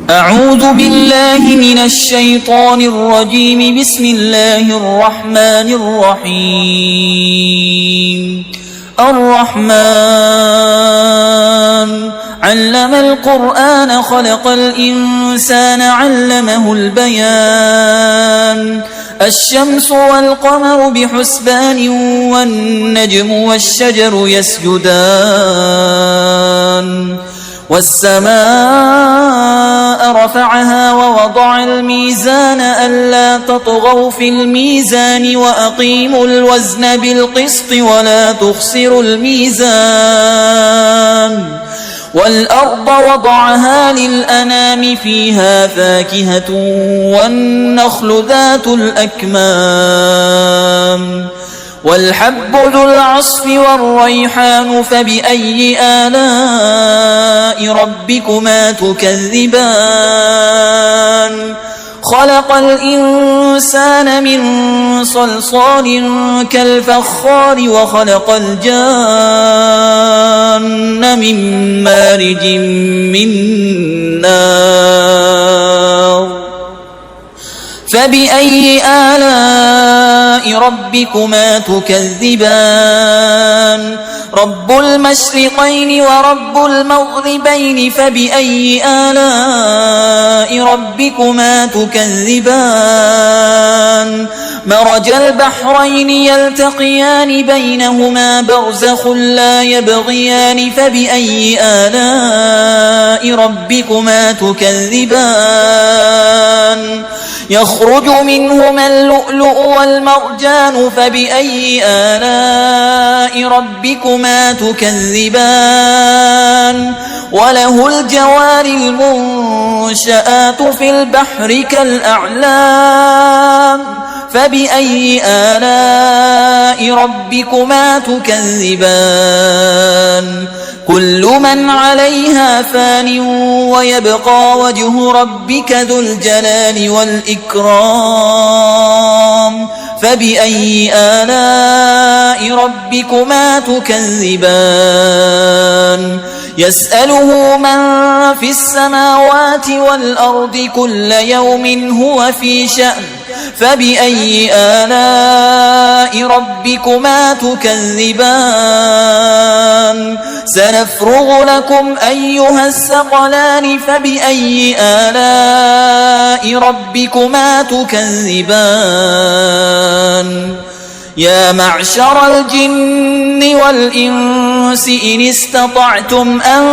أعوذ بالله من الشيطان الرجيم. بسم الله الرحمن الرحيم. الرحمن علم القرآن خلق الإنسان علمه البيان. الشمس والقمر بحسبان والنجم والشجر يسجدان. والسماء رفعها ووضع الميزان ألا تطغوا في الميزان وأقيموا الوزن بالقسط ولا تخسروا الميزان. والأرض وضعها للأنام فيها فاكهة والنخل ذات الأكمام والحب ذو العصف والريحان. فبأي آلاء ربكما تكذبان؟ خلق الإنسان من صلصال كالفخار وخلق الجان من مارج من نار. فبأي آلاء ربكما تكذبان؟ رب المشرقين ورب المغربين. فبأي آلاء ربكما تكذبان؟ مرج البحرين يلتقيان بينهما برزخ لا يبغيان. فبأي آلاء ربكما تكذبان؟ يخرج منهما اللؤلؤ والمرجان. فبأي آلاء ربكما تكذبان؟ وله الجوار المنشآت في البحر كالأعلام. فبأي آلاء ربكما تكذبان؟ كل من عليها فان ويبقى وجه ربك ذو الجلال والإكرام. فبأي آلاء ربكما تكذبان؟ يسأله من في السماوات والأرض كل يوم هو في شأن. فبأي آلاء ربكما تكذبان؟ سنفرغ لكم أيها الثقلان. فبأي آلاء ربكما تكذبان؟ يا معشر الجن والإنس إن استطعتم أن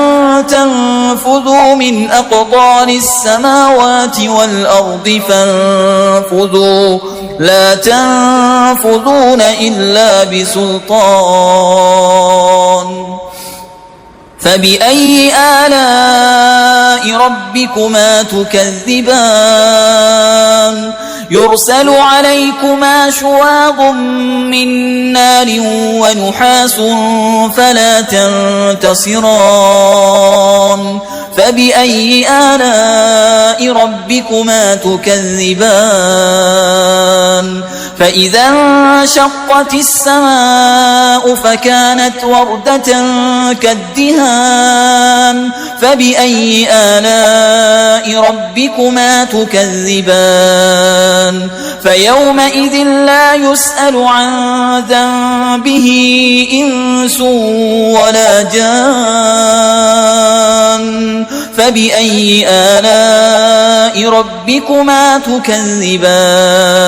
تنفذوا من أقطار السماوات والأرض فانفذوا لا تنفذون إلا بسلطان. فبأي آلاء ربكما تكذبان؟ يرسل عليكما شواظ من نار ونحاس فلا تنتصران. فبأي آلاء ربكما تكذبان؟ فإذا انشقت السماء فكانت وردة كالدهان. فبأي آلاء ربكما تكذبان؟ فيومئذ لا يسأل عن ذنبه إنس ولا جان. فبأي آلاء ربكما تكذبان؟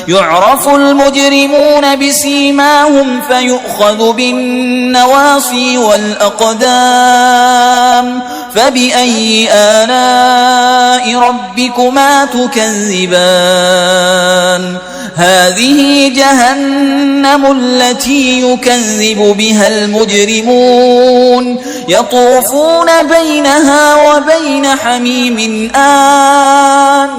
يعرف المجرمون بسيماهم فيؤخذ بالنواصي والأقدام. فبأي آلاء ربكما تكذبان؟ هذه جهنم التي يكذب بها المجرمون يطوفون بينها وبين حميم آن.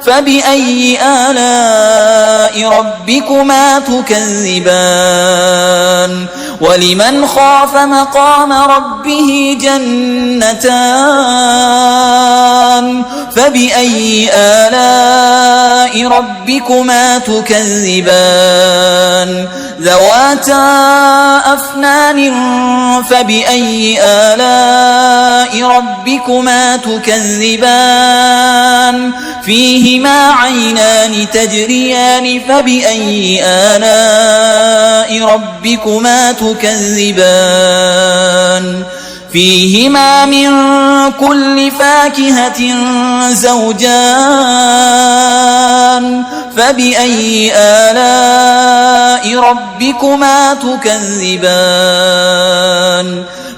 فبأي آلاء ربكما تكذبان؟ ولمن خاف مقام ربه جنتان. فبأي آلاء ربكما تكذبان ذواتا أفنان فبأي آلاء ربكما تكذبان فيهما عينان تجريان فبأي آلاء ربكما تكذبان فيهما من كل فاكهة زوجان فبأي آلاء ربكما تكذبان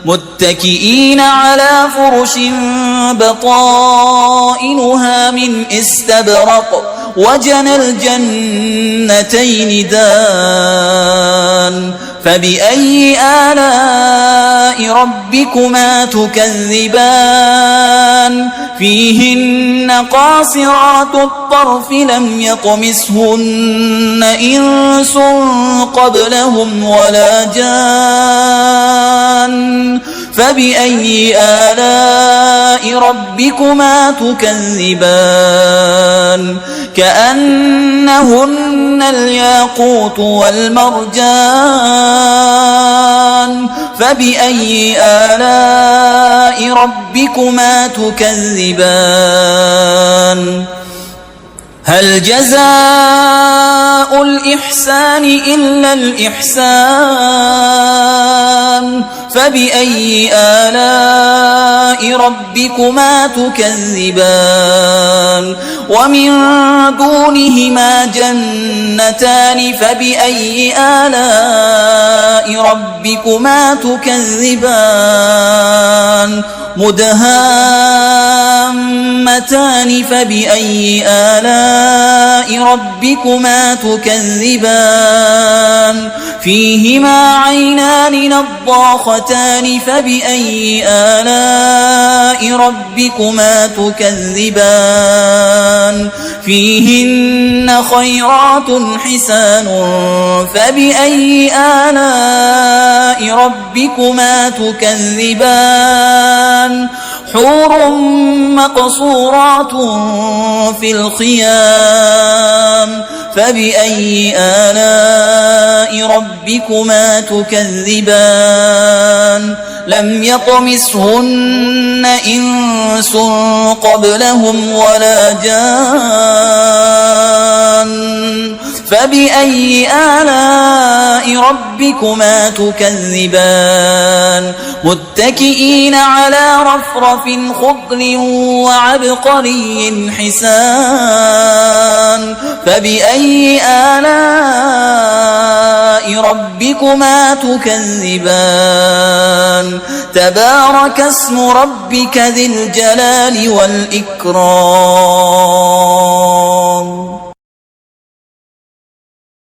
متكئين على فرش بطائنها من استبرق وجنى الجنتين دان فبأي آلاء ربكما تكذبان فيهن قاصرات الطرف لم يطمسهن إنس قبلهم ولا جان فبأي آلاء ربكما تكذبان كأنهن الياقوت والمرجان فبأي آلاء ربكما تكذبان هل جزاء الإحسان إلا الإحسان فبأي آلاء ربكما تكذبان ومن دونهما جنتان فبأي آلاء ربكما تكذبان مدهامتان فبأي آلاء ربكما تكذبان فيهما عينان نضاختان فبأي آلاء ربكما تكذبان فيهن خيرات حسان فبأي آلاء ربكما تكذبان حور مقصورات في الخيام فبأي آلاء ربكما تكذبان لم يطمسهن إنس قبلهم ولا جان فبأي آلاء ربكما تكذبان متكئين على رفرف خضر وعبقري حسان فبأي آلاء ربكما تكذبان تبارك اسم ربك ذي الجلال والإكرام